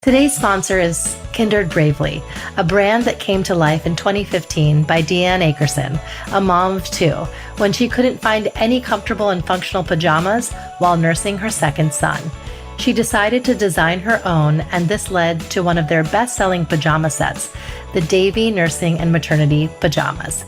Today's sponsor is Kindred Bravely, a brand that came to life in 2015 by Deanne Akerson, a mom of two, when she couldn't find any comfortable and functional pajamas while nursing her second son. She decided to design her own, and this led to one of their best-selling pajama sets, the Davy Nursing and Maternity Pajamas.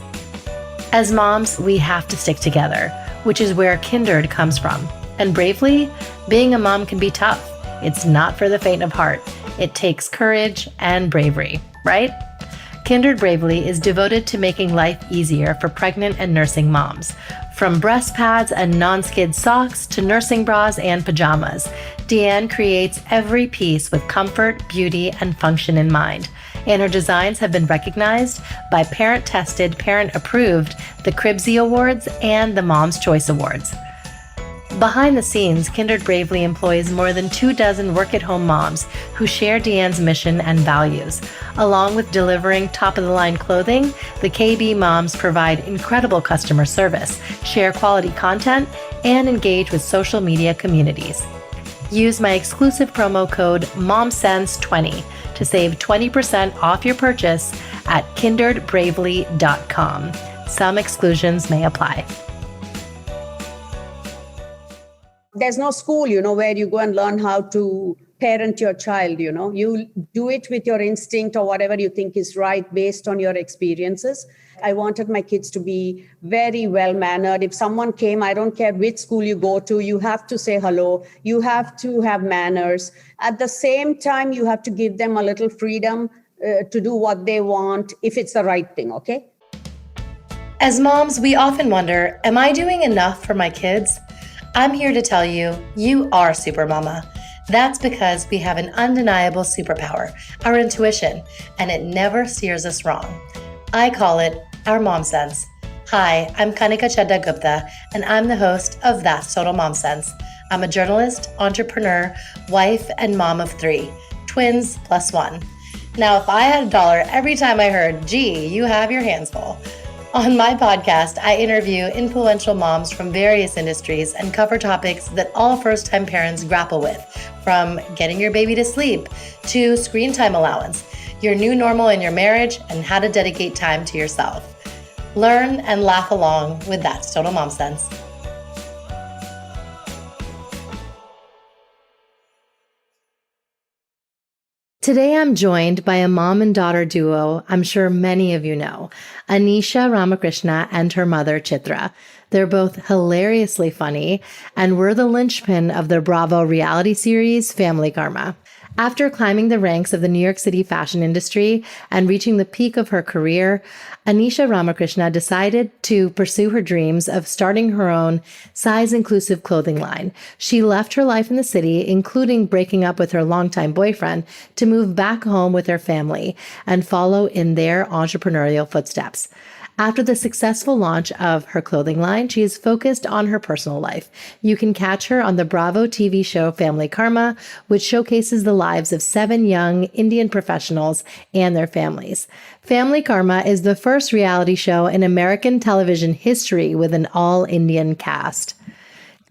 As moms, we have to stick together, which is where Kindred comes from. And bravely, being a mom can be tough. It's not for the faint of heart. It takes courage and bravery, right? Kindred Bravely is devoted to making life easier for pregnant and nursing moms. From breast pads and non-skid socks to nursing bras and pajamas, Deanne creates every piece with comfort, beauty, and function in mind. And her designs have been recognized by parent-tested, parent-approved, the Cribsy Awards and the Mom's Choice Awards. Behind the scenes, Kindred Bravely employs more than 24 work-at-home moms who share Deanne's mission and values. Along with delivering top-of-the-line clothing, the KB moms provide incredible customer service, share quality content, and engage with social media communities. Use my exclusive promo code MOMSENSE20 to save 20% off your purchase at kindredbravely.com. Some exclusions may apply. There's no school, where you go and learn how to parent your child, You do it with your instinct or whatever you think is right based on your experiences. I wanted my kids to be very well-mannered. If someone came, I don't care which school you go to, you have to say hello. You have to have manners. At the same time, you have to give them a little freedom to do what they want if it's the right thing, okay? As moms, we often wonder, am I doing enough for my kids? I'm here to tell you, you are super mama. That's because we have an undeniable superpower, our intuition, and it never steers us wrong. I call it our mom sense. Hi, I'm Kanika Chadda Gupta, and I'm the host of That's Total Mom Sense. I'm a journalist, entrepreneur, wife, and mom of 3, twins plus 1. Now, if I had $1 every time I heard, gee, you have your hands full. On my podcast, I interview influential moms from various industries and cover topics that all first-time parents grapple with, from getting your baby to sleep to screen time allowance, your new normal in your marriage, and how to dedicate time to yourself. Learn and laugh along with That's Total Mom Sense. Today, I'm joined by a mom and daughter duo I'm sure many of you know, Anisha Ramakrishna and her mother, Chitra. They're both hilariously funny and were the linchpin of the Bravo reality series, Family Karma. After climbing the ranks of the New York City fashion industry and reaching the peak of her career, Anisha Ramakrishna decided to pursue her dreams of starting her own size-inclusive clothing line. She left her life in the city, including breaking up with her longtime boyfriend, to move back home with her family and follow in their entrepreneurial footsteps. After the successful launch of her clothing line, she is focused on her personal life. You can catch her on the Bravo TV show Family Karma, which showcases the lives of 7 young Indian professionals and their families. Family Karma is the first reality show in American television history with an all-Indian cast.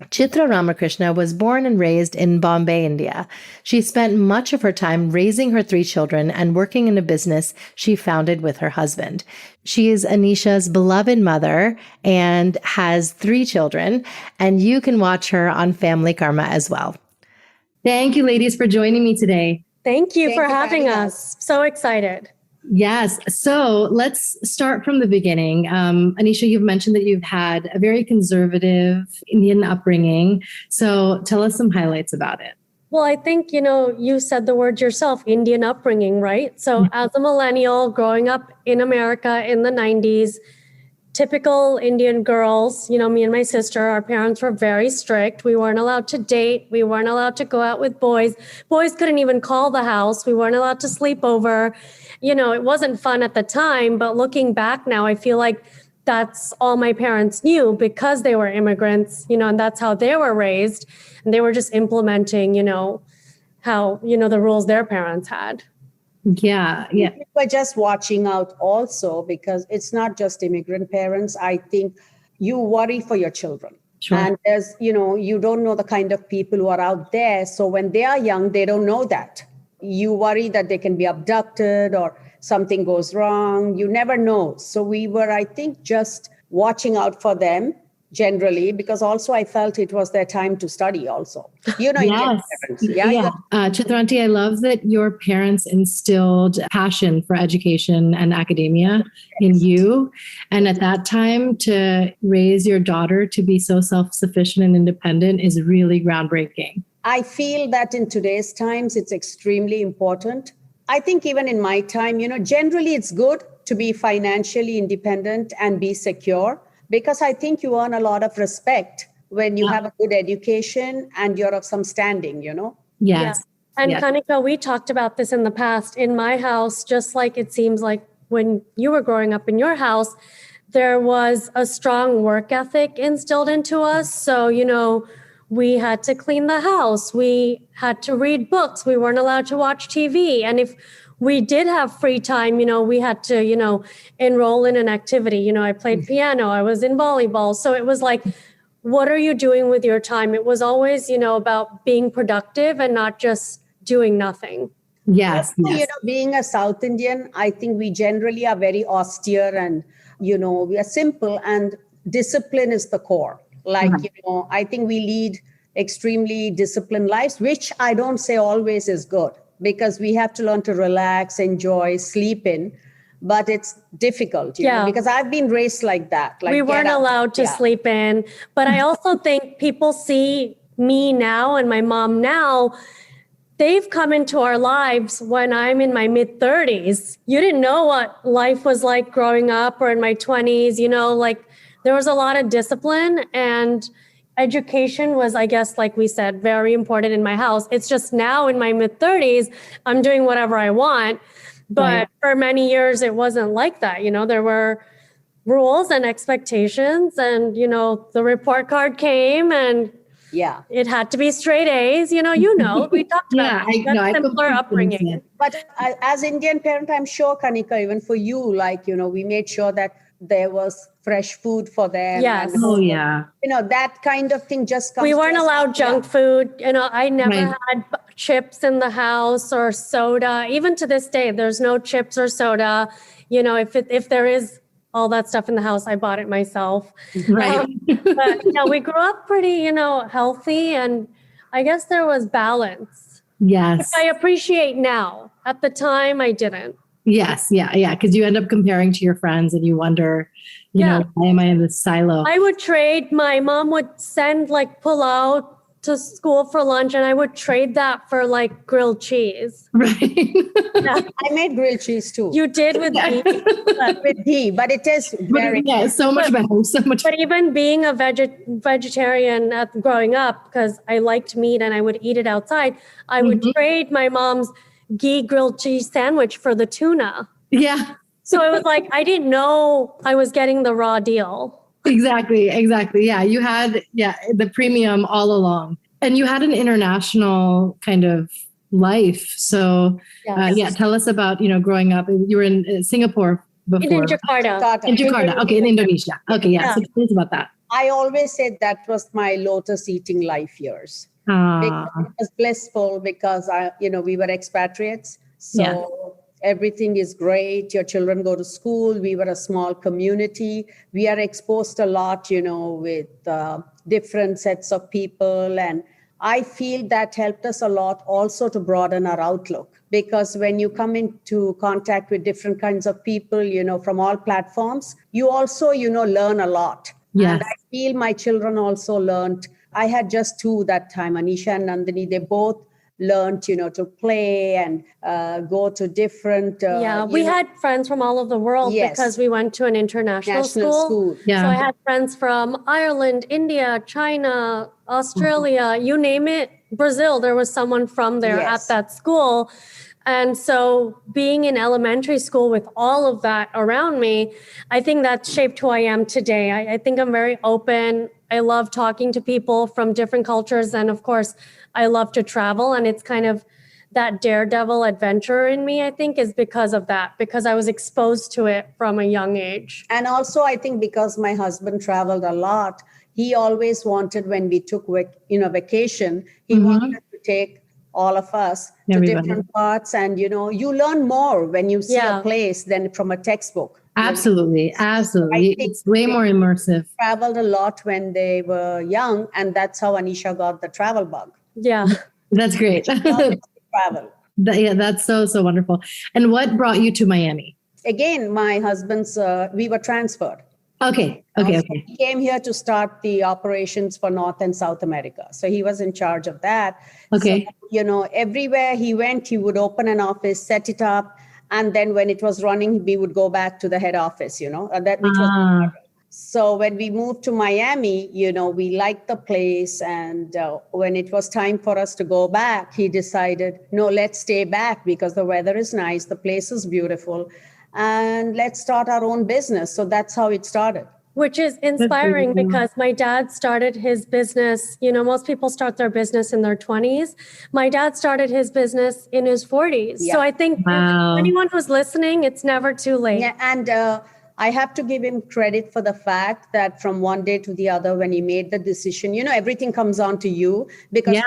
Chitra Ramakrishna was born and raised in Bombay, India. She spent much of her time raising her 3 children and working in a business she founded with her husband. She is Anisha's beloved mother and has 3 children, and you can watch her on Family Karma as well. Thank you, ladies, for joining me today. Thank you for having us. So excited. Yes. So let's start from the beginning. Anisha, you've mentioned that you've had a very conservative Indian upbringing. So tell us some highlights about it. Well, I think, you said the word yourself, Indian upbringing, right? So as a millennial growing up in America in the 90s, typical Indian girls, me and my sister, our parents were very strict. We weren't allowed to date. We weren't allowed to go out with boys. Boys couldn't even call the house. We weren't allowed to sleep over. It wasn't fun at the time, but looking back now, I feel like that's all my parents knew because they were immigrants, and that's how they were raised. And they were just implementing, how, the rules their parents had. Yeah. We're just watching out also because it's not just immigrant parents. I think you worry for your children. Sure. And there's, you don't know the kind of people who are out there. So when they are young, they don't know that. you worry that they can be abducted or something goes wrong. You never know. So we were, I think, just watching out for them generally, because also I felt it was their time to study also. Indian Yes. parents. Yeah. Chitranti, I love that your parents instilled passion for education and academia in you. And at that time, to raise your daughter to be so self-sufficient and independent is really groundbreaking. I feel that in today's times, it's extremely important. I think even in my time, generally it's good to be financially independent and be secure, because I think you earn a lot of respect when you have a good education and you're of some standing, Yes. Yeah. And Yes. Kanika, we talked about this in the past. In my house, just like it seems like when you were growing up in your house, there was a strong work ethic instilled into us. So, we had to clean the house. We had to read books. We weren't allowed to watch TV. And if we did have free time, we had to, enroll in an activity. I played piano. I was in volleyball. So it was like, what are you doing with your time? It was always, about being productive and not just doing nothing. Yes. Being a South Indian, I think we generally are very austere and, we are simple, and discipline is the core. Like, I think we lead extremely disciplined lives, which I don't say always is good, because we have to learn to relax, enjoy, sleep in. But it's difficult, because I've been raised like that. Like we weren't allowed to sleep in. But I also think people see me now and my mom now. They've come into our lives when I'm in my mid 30s. You didn't know what life was like growing up, or in my 20s, there was a lot of discipline, and education was, I guess, like we said, very important in my house. It's just now in my mid 30s, I'm doing whatever I want. But for many years, it wasn't like that. There were rules and expectations, and, the report card came and it had to be straight A's. We talked about that simpler upbringing. But as Indian parent, I'm sure, Kanika, even for you, we made sure that there was fresh food for them. Yes. And, that kind of thing just comes. We weren't allowed junk food. I never had chips in the house or soda. Even to this day, there's no chips or soda. If there is all that stuff in the house, I bought it myself. Right. But we grew up pretty, healthy, and I guess there was balance. Yes. Which I appreciate now. At the time, I didn't. Yes. Yeah. Because you end up comparing to your friends and you wonder, why am I in this silo? I would trade. My mom would send pulao to school for lunch, and I would trade that for grilled cheese. Right. I made grilled cheese too. You did with ghee. With ghee, but it is very so much better. So much. But even being a vegetarian growing up, because I liked meat and I would eat it outside, I would trade my mom's ghee grilled cheese sandwich for the tuna. Yeah. So it was like, I didn't know I was getting the raw deal. Exactly. Yeah. You had, the premium all along, and you had an international kind of life. So tell us about, growing up. You were in Singapore before. In Jakarta. In Jakarta. Okay. In Indonesia. Okay. Yeah. So tell us about that. I always said that was my lotus eating life years. Because it was blissful, because we were expatriates. So everything is great. Your children go to school. We were a small community. We are exposed a lot, with different sets of people. And I feel that helped us a lot also to broaden our outlook, because when you come into contact with different kinds of people, from all platforms, you also, learn a lot. Yes. And I feel my children also learned. I had just two that time, Anisha and Nandini. They both learned, to play and go to different. We had friends from all over the world because we went to an international school. Yeah. So I had friends from Ireland, India, China, Australia, you name it, Brazil. There was someone from there at that school. And so being in elementary school with all of that around me, I think that shaped who I am today. I think I'm very open. I love talking to people from different cultures. And of course, I love to travel. And it's kind of that daredevil adventure in me, I think, is because of that, because I was exposed to it from a young age. And also, I think because my husband traveled a lot, he always wanted, when we took vacation, he wanted to take all of us, to Everybody. different parts. And, you learn more when you see a place than from a textbook. Absolutely. Absolutely. It's way more immersive. Traveled a lot when they were young, and that's how Anisha got the travel bug. Yeah. That's great. Travel. That's so wonderful. And what brought you to Miami? Again, my husband's, we were transferred. Okay. He came here to start the operations for North and South America. So he was in charge of that. Okay. So, everywhere he went, he would open an office, set it up. And then when it was running, we would go back to the head office, So when we moved to Miami, we liked the place. And when it was time for us to go back, he decided, no, let's stay back because the weather is nice. The place is beautiful. And let's start our own business. So that's how it started. Which is inspiring because my dad started his business. Most people start their business in their 20s. My dad started his business in his 40s. Yeah. So I think anyone who's listening, it's never too late. Yeah, and I have to give him credit for the fact that from one day to the other, when he made the decision, everything comes on to you because,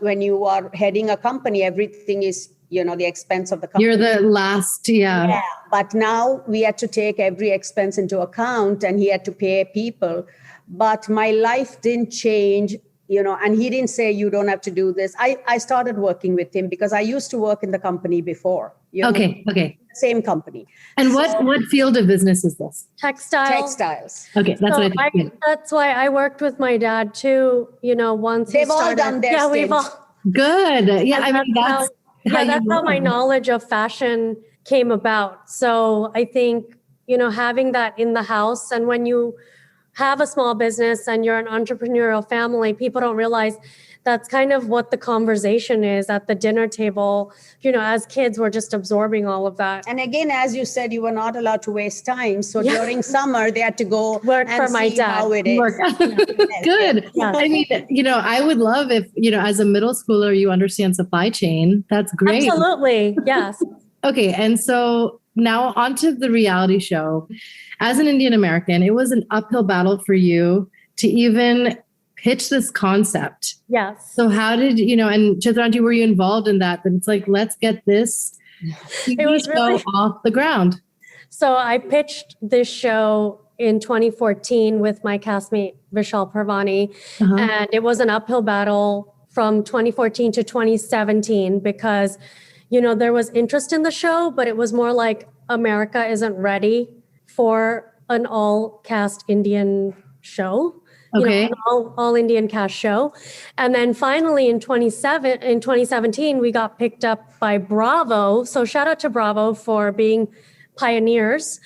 when you are heading a company, everything is the expense of the company. You're the last, yeah. But now we had to take every expense into account and he had to pay people. But my life didn't change, and he didn't say, you don't have to do this. I started working with him because I used to work in the company before. Okay. Same company. And what field of business is this? Textiles. Okay, that's what I think. That's why I worked with my dad too, once they've all done their stint. We've all. Good. Yeah, I mean, that's how my knowledge of fashion came about. So I think, having that in the house, and when you have a small business and you're an entrepreneurial family, people don't realize that's kind of what the conversation is at the dinner table. As kids, we're just absorbing all of that. And again, as you said, you were not allowed to waste time. So during summer, they had to go work and for my see dad. How it is. Good. Yeah. I mean, I would love if, as a middle schooler, you understand supply chain. That's great. Absolutely. Yes. Okay. And so now onto the reality show. As an Indian American, it was an uphill battle for you to even pitch this concept. Yes. So how did, and Chitra, were you involved in that? But it's like, let's get this show off the ground. So I pitched this show in 2014 with my castmate, Vishal Parvani. And it was an uphill battle from 2014 to 2017 because, there was interest in the show, but it was more like America isn't ready for an all-cast Indian show. Okay. An all Indian cast show. And then finally in 2017, we got picked up by Bravo. So shout out to Bravo for being pioneers.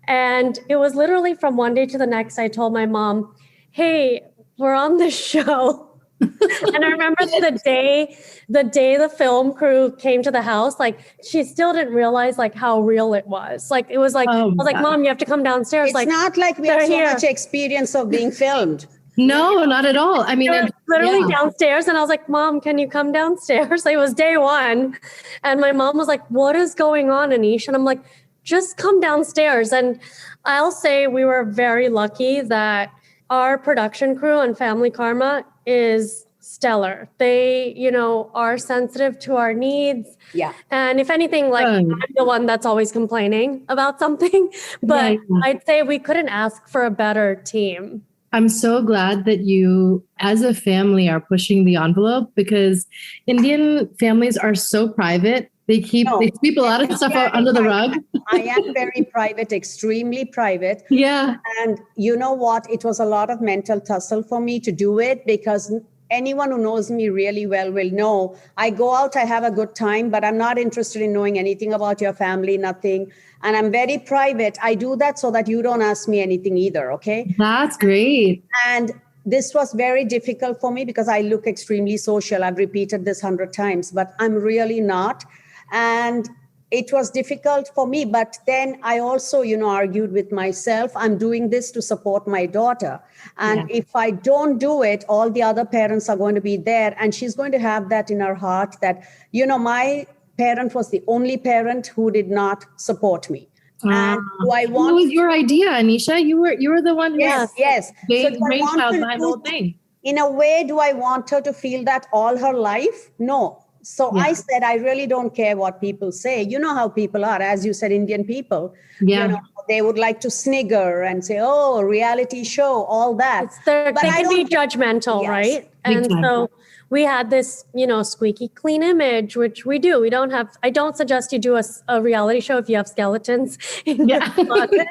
And it was literally from one day to the next, I told my mom, hey, we're on this show. And I remember the day the film crew came to the house, like she still didn't realize like how real it was. Like it was like, I was like, Mom, you have to come downstairs. It's not like we have so much experience of being filmed. No, not at all. I mean, literally downstairs. And I was like, Mom, can you come downstairs? It was day one. And my mom was like, what is going on, Anish? And I'm like, just come downstairs. And I'll say we were very lucky that our production crew on Family Karma is stellar. They, are sensitive to our needs. Yeah. And if anything, like I'm the one that's always complaining about something, but I'd say we couldn't ask for a better team. I'm so glad that you, as a family, are pushing the envelope because Indian families are so private. They sweep a lot of stuff out under the rug. I am very private, extremely private. Yeah. And you know what? It was a lot of mental tussle for me to do it because anyone who knows me really well will know I go out, I have a good time, but I'm not interested in knowing anything about your family, nothing. And I'm very private. I do that so that you don't ask me anything either. Okay. That's great. And this was very difficult for me because I look extremely social. I've repeated this 100 times, but I'm really not. And it was difficult for me. But then I also, argued with myself. I'm doing this to support my daughter. And if I don't do it, all the other parents are going to be there. And she's going to have that in her heart that, my parent was the only parent who did not support me. And it was your idea, Anisha. You were the one who yes. brainchild that whole thing. in a way, do I want her to feel that all her life? No. So I said, I really don't care what people say. You know how people are, as you said, Indian people. Yeah. You know, they would like to snigger and say, oh, reality show, all that. They can be judgmental, right? And so we had this, squeaky clean image, which we do. I don't suggest you do a reality show if you have skeletons in your closet.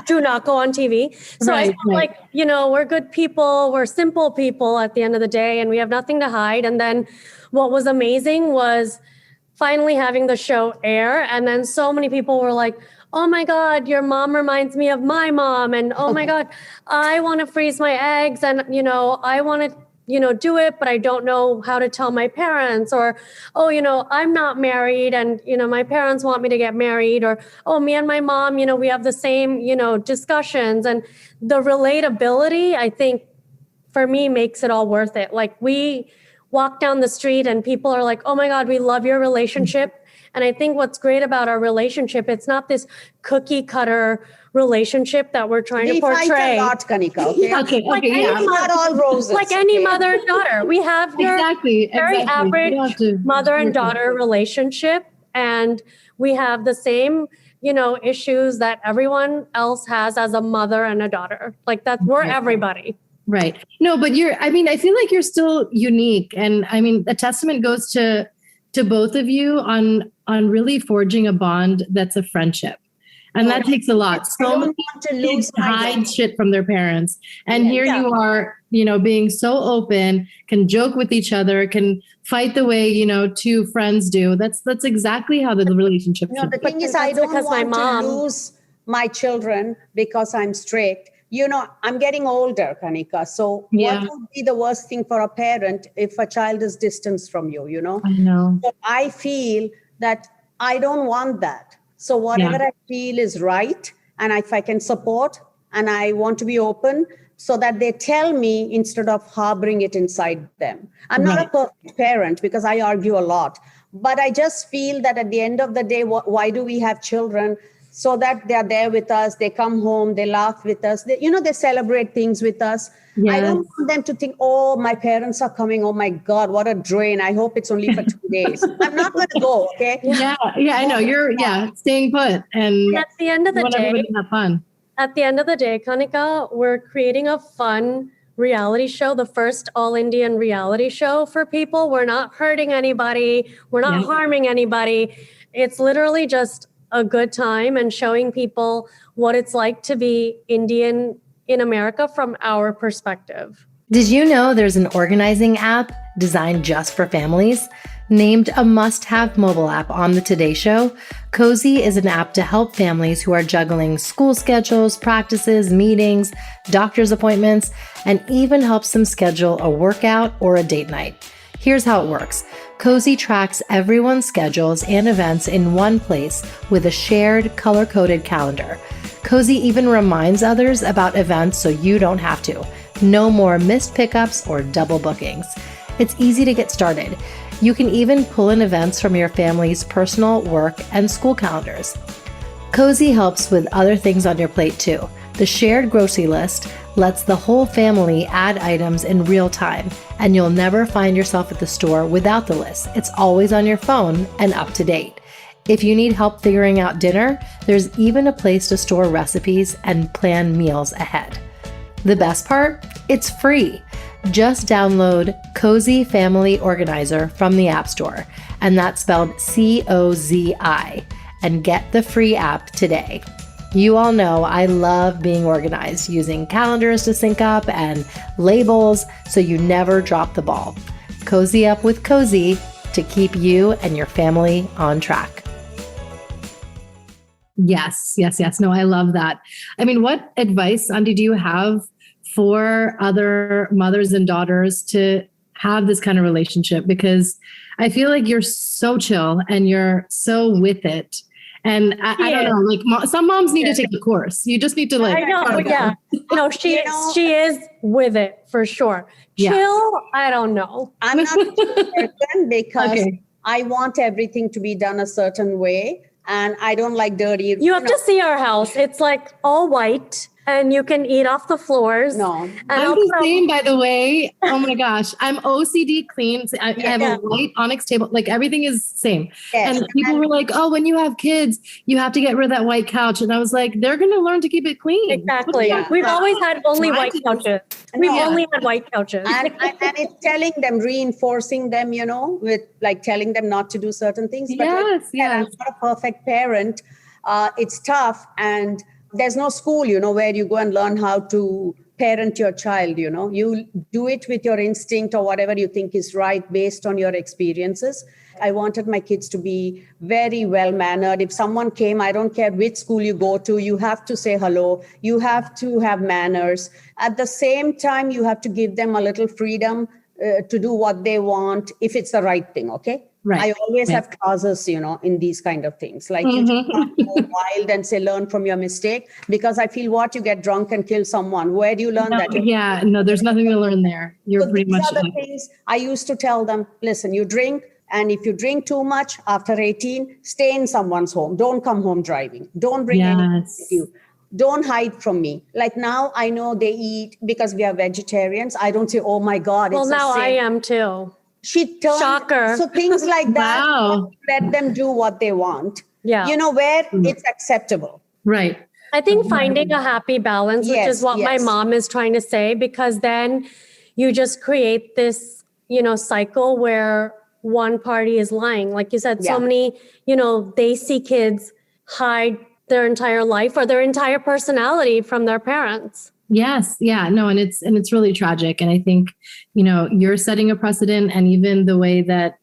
Do not go on TV. So I feel like, we're good people, we're simple people at the end of the day, and we have nothing to hide. And then what was amazing was finally having the show air. And then so many people were like, oh my God, your mom reminds me of my mom. And oh my God, I want to freeze my eggs. And, I want to, do it, but I don't know how to tell my parents. Or, oh, I'm not married and, my parents want me to get married. Or, oh, me and my mom, we have the same, discussions. And the relatability, I think, for me, makes it all worth it. Like, we walk down the street and people are like, oh my God, we love your relationship. And I think what's great about our relationship, it's not this cookie cutter relationship that we're trying to portray. We fight a lot, Kanika. Okay? Not all roses. Like any mother and daughter. We have your very average mother and daughter relationship. And we have the same, issues that everyone else has as a mother and a daughter. Like that, we're everybody. Right. No, but I feel like you're still unique. And a testament goes to both of you on really forging a bond that's a friendship. And that takes a lot. So many kids hide shit from their parents. And here you are, being so open, can joke with each other, can fight the way, two friends do. That's exactly how the relationship should be. The thing is, I don't want to lose my children because I'm strict. I'm getting older, Kanika. So what would be the worst thing for a parent if a child is distanced from you, I know. So I feel that I don't want that. So whatever I feel is right, and if I can support, and I want to be open so that they tell me instead of harboring it inside them. I'm not a perfect parent because I argue a lot, but I just feel that at the end of the day, why do we have children? So that they are there with us, they come home, they laugh with us, they celebrate things with us. Yes. I don't want them to think, oh, my parents are coming, oh my God, what a drain. I hope it's only for 2 days. I'm not going to go, okay? Yeah, I know. You're staying put. And at the end of the day, have fun. At the end of the day, Kanika, we're creating a fun reality show, the first all-Indian reality show for people. We're not hurting anybody. We're not harming anybody. It's literally just a good time and showing people what it's like to be Indian in America from our perspective. Did you know there's an organizing app designed just for families? Named a must-have mobile app on the Today Show, Cozy is an app to help families who are juggling school schedules, practices, meetings, doctor's appointments, and even helps them schedule a workout or a date night. Here's how it works. Cozy tracks everyone's schedules and events in one place with a shared color-coded calendar. Cozy even reminds others about events so you don't have to. No more missed pickups or double bookings. It's easy to get started. You can even pull in events from your family's personal, work, and school calendars. Cozy helps with other things on your plate too. The shared grocery list lets the whole family add items in real time, and you'll never find yourself at the store without the list. It's always on your phone and up to date. If you need help figuring out dinner, there's even a place to store recipes and plan meals ahead. The best part? It's free. Just download Cozy Family Organizer from the App Store, and that's spelled COZI, and get the free app today. You all know I love being organized, using calendars to sync up and labels so you never drop the ball. Cozy up with Cozy to keep you and your family on track. Yes. No, I love that. What advice, Andi, do you have for other mothers and daughters to have this kind of relationship? Because I feel like you're so chill and you're so with it. And I don't know, some moms need to take the course. You just need to I know, yeah. No, she is with it for sure. Chill, I don't know. I'm not certain because I want everything to be done a certain way. And I don't like dirty. You have to see our house. It's like all white. And you can eat off the floors. No. And I'm the same, by the way. Oh my gosh. I'm OCD clean. So I have a white onyx table. Like everything is same. Yes. And people were like, oh, when you have kids, you have to get rid of that white couch. And I was like, they're going to learn to keep it clean. Exactly. Yeah. We've always had only white couches. We've only had white couches. And it's telling them, reinforcing them, with like telling them not to do certain things. But Yes, I'm not a perfect parent. It's tough. And there's no school, where you go and learn how to parent your child, you do it with your instinct or whatever you think is right based on your experiences. I wanted my kids to be very well mannered. If someone came, I don't care which school you go to, you have to say hello. You have to have manners. At the same time, you have to give them a little freedom to do what they want if it's the right thing. Okay. Right. I always have clauses, in these kind of things. Like you just can't go wild and say, learn from your mistake, because I feel you get drunk and kill someone. Where do you learn that? Yeah, no, there's nothing to learn there. You're pretty much. These are the things I used to tell them. Listen, you drink. And if you drink too much after 18, stay in someone's home. Don't come home driving. Don't bring anything with you. Don't hide from me. Like now I know they eat because we are vegetarians. I don't say, oh my God. Well, now I am too. She turned. Shocker. So things like that, Wow. let them do what they want. Yeah. Where it's acceptable. Right. I think finding a happy balance, which is what my mom is trying to say, because then you just create this, cycle where one party is lying. Like you said, so many, they see kids hide their entire life or their entire personality from their parents. Yes. Yeah. No. And it's really tragic. And I think, you're setting a precedent, and even the way that,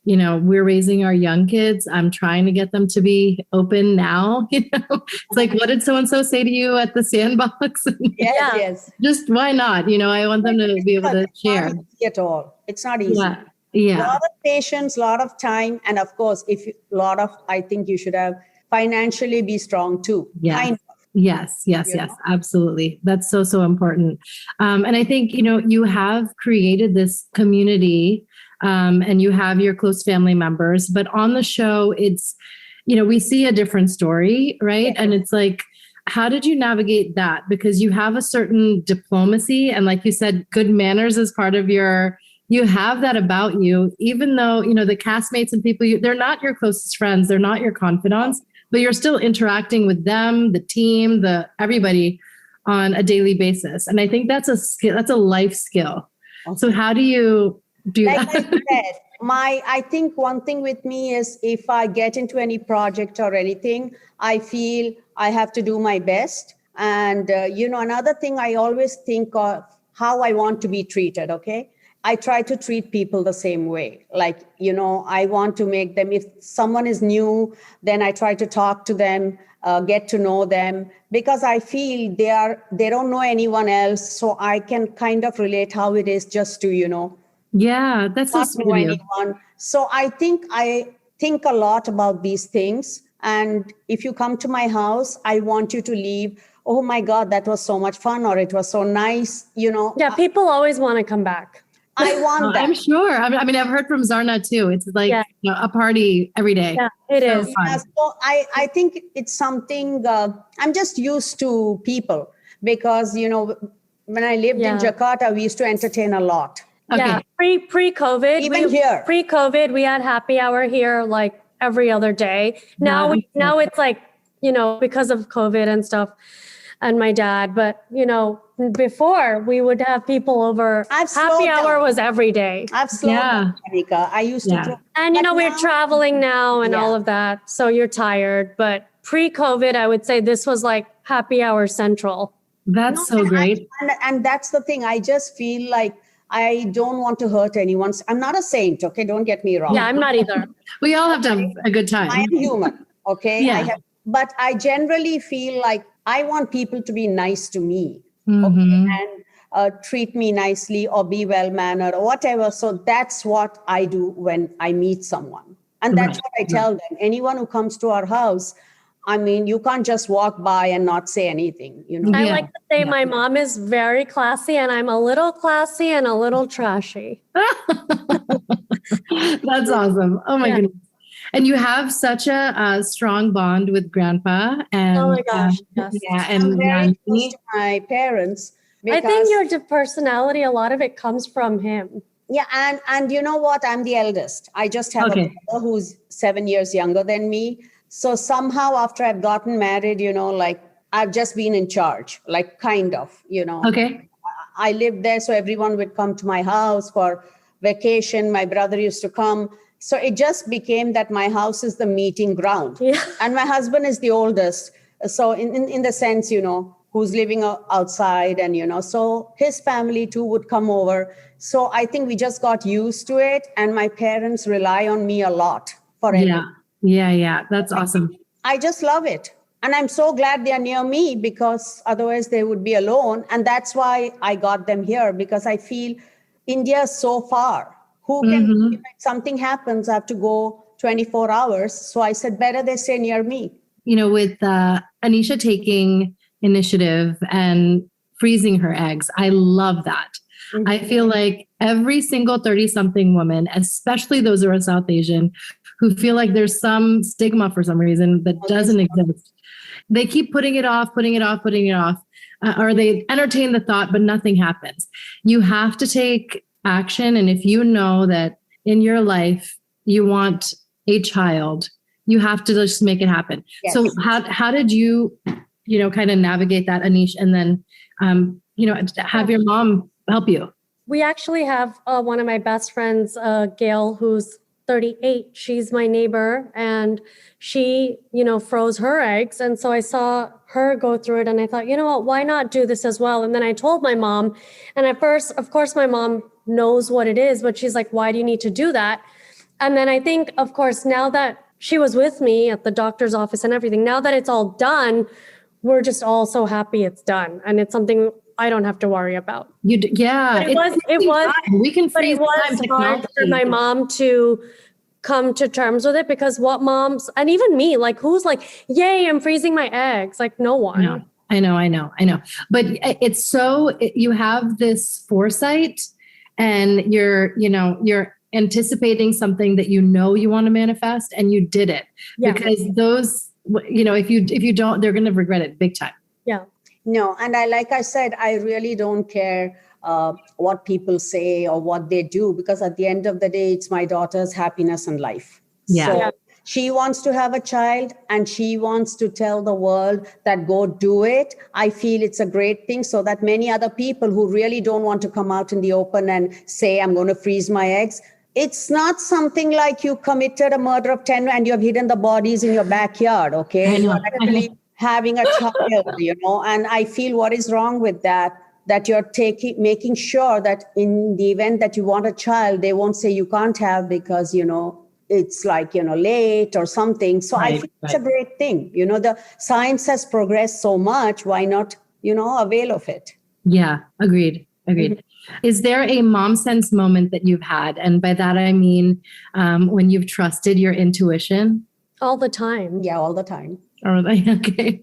we're raising our young kids, I'm trying to get them to be open now. It's like, what did so-and-so say to you at the sandbox? Yes. Just why not? I want them to be able to share. It's not easy at all. It's not easy. Yeah. A lot of patience, a lot of time. And of course, I think you should have financially be strong too. Yeah. Yes, absolutely. That's so important. And I think, you have created this community, and you have your close family members, but on the show, it's, we see a different story, right? And it's like, how did you navigate that? Because you have a certain diplomacy, and like you said, good manners is part of you have that about you, even though, the castmates and people, they're not your closest friends, they're not your confidants, but you're still interacting with them, the team, everybody on a daily basis. And I think that's a skill, that's a life skill. Okay. So how do you do like that? I said, I think one thing with me is if I get into any project or anything, I feel I have to do my best. And, another thing I always think of how I want to be treated. Okay. I try to treat people the same way. Like, I want to make them, if someone is new, then I try to talk to them, get to know them, because I feel they don't know anyone else. So I can kind of relate how it is just to, Yeah, that's not so know sweet. anyone. So I think a lot about these things. And if you come to my house, I want you to leave, oh my God, that was so much fun, or it was so nice, Yeah, people always want to come back. I want that. I'm sure. I mean, I've heard from Zarna too. It's like a party every day. Yeah, it is. Yeah, so I think it's something, I'm just used to people because, when I lived in Jakarta, we used to entertain a lot. Okay. Yeah, pre-COVID. Even here. Pre-COVID, we had happy hour here like every other day. Now it's like, because of COVID and stuff and my dad, but, before we would have people over. Happy hour was every day. I've slowed down, Anika. I used to. And, we're traveling now and all of that. So you're tired. But pre-COVID, I would say this was like happy hour central. That's so great. And that's the thing. I just feel like I don't want to hurt anyone. I'm not a saint, okay? Don't get me wrong. Yeah, I'm not either. We all have to have a good time. I am human, okay? Yeah. But I generally feel like I want people to be nice to me, Mm-hmm. okay? And treat me nicely or be well-mannered or whatever. So that's what I do when I meet someone. And that's what I tell them. Anyone who comes to our house, I mean, you can't just walk by and not say anything, I like to say my mom is very classy and I'm a little classy and a little trashy. That's awesome. Oh my goodness. And you have such a strong bond with Grandpa. And Oh my gosh, yes. yeah, I'm and very close Nancy. to my parents I because think your personality, a lot of it comes from him. yeah, and you know what? I'm the eldest. I just have a Okay. brother who's 7 years younger than me. So somehow after I've gotten married, like I've just been in charge, like kind of, Okay. I lived there, so everyone would come to my house for vacation. My brother used to come. So it just became that my house is the meeting ground. Yeah. And my husband is the oldest. So in the sense, who's living outside and, so his family too would come over. So I think we just got used to it. And my parents rely on me a lot for everything. Yeah. That's awesome. I just love it. And I'm so glad they are near me because otherwise they would be alone. And that's why I got them here, because I feel India is so far. Who can, if something happens, I have to go 24 hours. So I said, better they stay near me. With Anisha taking initiative and freezing her eggs, I love that. Mm-hmm. I feel like every single 30-something woman, especially those who are South Asian, who feel like there's some stigma for some reason that doesn't exist. They keep putting it off, or they entertain the thought, but nothing happens. You have to take action. And if you know that in your life, you want a child, you have to just make it happen. Yes. So how did you, kind of navigate that, Anish, and then, have your mom help you? We actually have one of my best friends, Gail, who's 38. She's my neighbor, and she, froze her eggs. And so I saw her go through it, and I thought, you know what, why not do this as well? And then I told my mom, and at first, of course, my mom knows what it is, but she's like, why do you need to do that? And then I think, of course, now that she was with me at the doctor's office and everything, now that it's all done, we're just all so happy it's done. And it's something I don't have to worry about. Yeah. But it was we can but it freeze was time hard for technology. my mom to come to terms with it, because what moms, and even me, like, who's like, yay, I'm freezing my eggs? Like, no one. I know. But it's you have this foresight, and you're anticipating something that you want to manifest, and you did it. Yeah. Because those, if you don't, they're going to regret it big time. Yeah. No, and like I said, I really don't care what people say or what they do, because at the end of the day, it's my daughter's happiness and life. Yeah. So she wants to have a child and she wants to tell the world that go do it. I feel it's a great thing, so that many other people who really don't want to come out in the open and say, I'm going to freeze my eggs. It's not something like you committed a murder of 10 and you have hidden the bodies in your backyard. Okay. I know. You're actually having a child, and I feel what is wrong with that you're making sure that in the event that you want a child, they won't say you can't have because, it's like, late or something. So I think it's a great thing. The science has progressed so much. Why not, avail of it? Yeah. Agreed. Mm-hmm. Is there a mom sense moment that you've had? And by that, I mean, when you've trusted your intuition? All the time. Yeah, all the time. Or okay.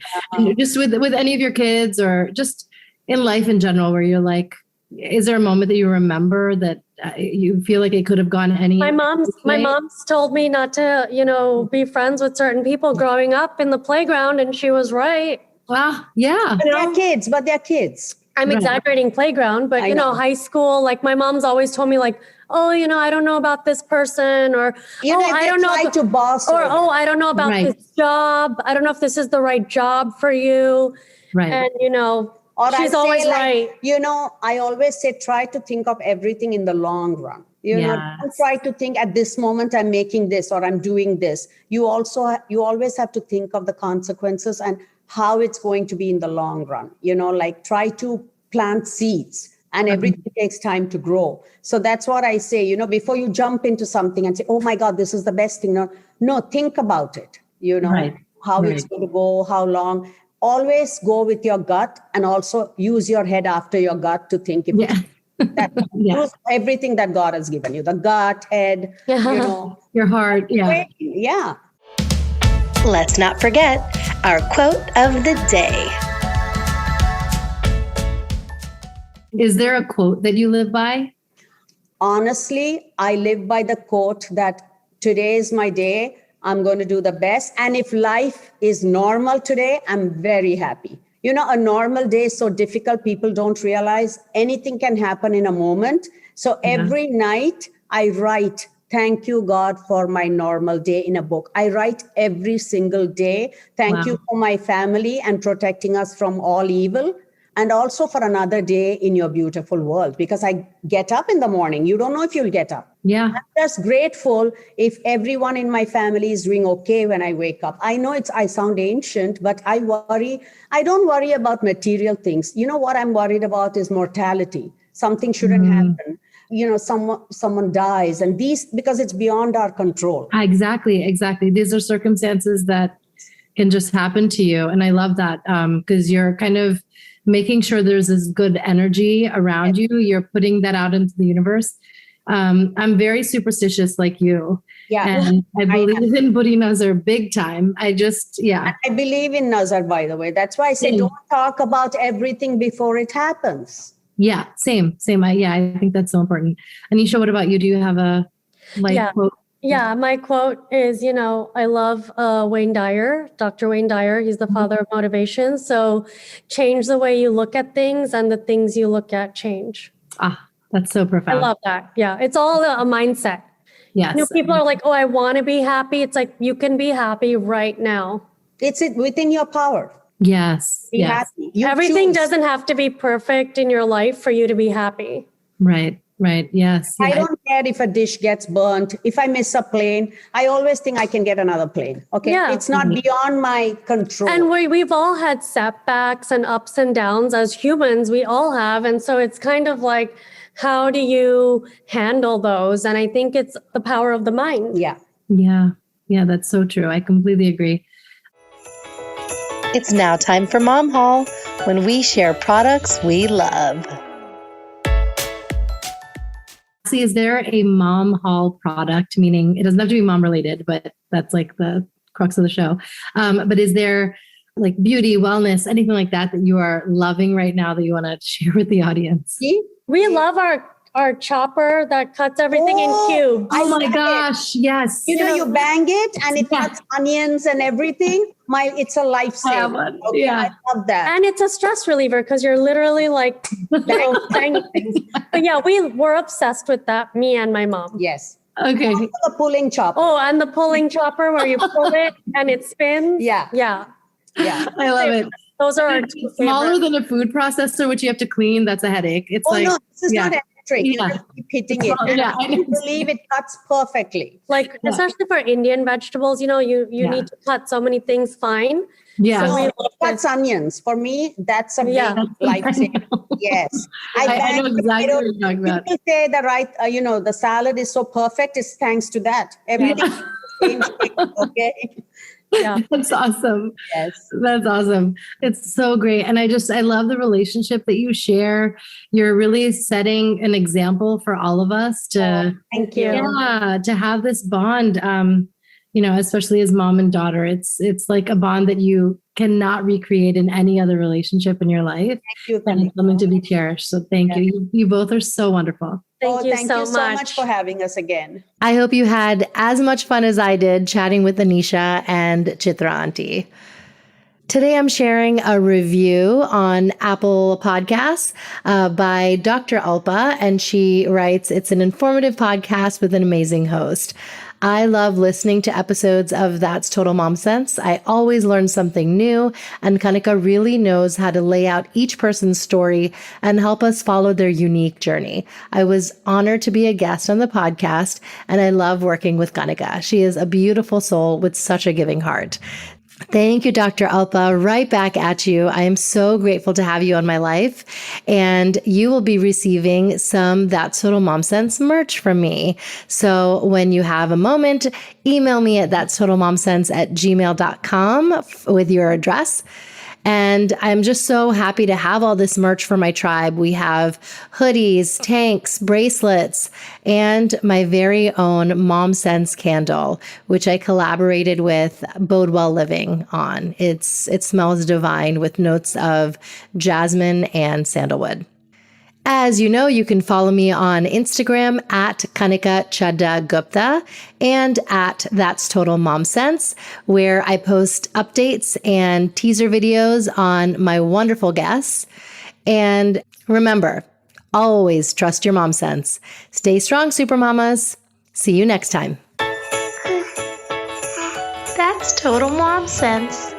Just with any of your kids, or just in life in general, where you're like, is there a moment that you remember that you feel like it could have gone any? My mom's told me not to, be friends with certain people growing up in the playground, and she was right. Well, yeah. But they're kids. I'm exaggerating playground, but high school, like my mom's always told me like, oh, I don't know about this person, or I don't know to boss, or I don't know about this job. I don't know if this is the right job for you. Right. And or she's always right. I always say, try to think of everything in the long run. Don't try to think at this moment I'm making this or I'm doing this. You always have to think of the consequences and how it's going to be in the long run. Try to plant seeds. And everything takes time to grow. So that's what I say, before you jump into something and say, oh my God, this is the best thing. No, think about it, how it's going to go, how long. Always go with your gut, and also use your head after your gut to think. Use everything that God has given you, the gut, head, your heart. Yeah. Yeah. Let's not forget our quote of the day. Is there a quote that you live by? Honestly, I live by the quote that today is my day. I'm going to do the best. And if life is normal today, I'm very happy. A normal day is so difficult. People don't realize anything can happen in a moment. So every night I write, thank you, God, for my normal day in a book. I write every single day. Thank you for my family and protecting us from all evil. And also for another day in your beautiful world, because I get up in the morning. You don't know if you'll get up. Yeah. I'm just grateful if everyone in my family is doing okay when I wake up. I know I sound ancient, but I don't worry about material things. What I'm worried about is mortality. Something shouldn't happen. Someone dies, and because it's beyond our control. Exactly. These are circumstances that can just happen to you. And I love that because you're kind of making sure there's this good energy around you. You're putting that out into the universe. I'm very superstitious like you. Yeah. And I believe in Buddhi Nazar big time. I believe in Nazar, by the way. That's why I say don't talk about everything before it happens. Yeah, same. I think that's so important. Anisha, what about you? Do you have a quote? Yeah, my quote is, I love Wayne Dyer, Dr. Wayne Dyer. He's the father of motivation. So change the way you look at things, and the things you look at change. That's so profound. I love that. Yeah, it's all a mindset. Yes. People are like, oh, I want to be happy. It's like, you can be happy right now. It's within your power. Yes. Be happy. Everything doesn't have to be perfect in your life for you to be happy. Right. Yes. I don't care if a dish gets burnt. If I miss a plane, I always think I can get another plane. Okay. Yeah. It's not beyond my control. And we've all had setbacks and ups and downs as humans. We all have. And so it's kind of like, how do you handle those? And I think it's the power of the mind. Yeah. That's so true. I completely agree. It's now time for Mom Haul, when we share products we love. Is there a mom haul product, meaning it doesn't have to be mom related, but that's like the crux of the show. But is there like beauty, wellness, anything like that you are loving right now that you want to share with the audience? We love our chopper that cuts everything in cubes. Oh my gosh. Yes. You bang it and it cuts onions and everything. It's a lifesaver. Okay, I love that. And it's a stress reliever because you're literally like banging things. But yeah, we're obsessed with that, me and my mom. Yes. Okay. Also the pulling chopper. Oh, and the pulling chopper where you pull it and it spins. Yeah. I love it. Those are our two smaller favorites. than a food processor, which you have to clean. That's a headache. It's no, this is not electric. You have to keep hitting it. I believe it cuts perfectly. Like, especially for Indian vegetables, you need to cut so many things fine. Yeah. So it cuts onions. For me, that's a big lifesaver. Yes. I know exactly what you're talking about. People say the salad is so perfect. It's thanks to that. Everything changed. Okay. Yeah. That's awesome. Yes. That's awesome. It's so great. And I love the relationship that you share. You're really setting an example for all of us to, thank you. Yeah, to have this bond, especially as mom and daughter. It's like a bond that you cannot recreate in any other relationship in your life. Thank you. And it's something to be cherished. So thank you. You both are so wonderful. Thank you so much for having us again. I hope you had as much fun as I did chatting with Anisha and Chitra Auntie. Today I'm sharing a review on Apple Podcasts by Dr. Alpa, and she writes, "It's an informative podcast with an amazing host. I love listening to episodes of That's Total Mom Sense. I always learn something new, and Kanika really knows how to lay out each person's story and help us follow their unique journey. I was honored to be a guest on the podcast, and I love working with Kanika. She is a beautiful soul with such a giving heart." Thank you, Dr. Alpa. Right back at you. I am so grateful to have you on my life, and you will be receiving some That's Total Mom Sense merch from me. So when you have a moment, email me at thatstotalmomsense@gmail.com with your address. And I'm just so happy to have all this merch for my tribe. We have hoodies, tanks, bracelets, and my very own Mom Sense candle, which I collaborated with Bodewell Living on. It smells divine with notes of jasmine and sandalwood. As you know, you can follow me on Instagram at Kanika Chadda Gupta and at That's Total Mom Sense, where I post updates and teaser videos on my wonderful guests. And remember, always trust your mom sense. Stay strong, super mamas. See you next time. That's Total Mom Sense.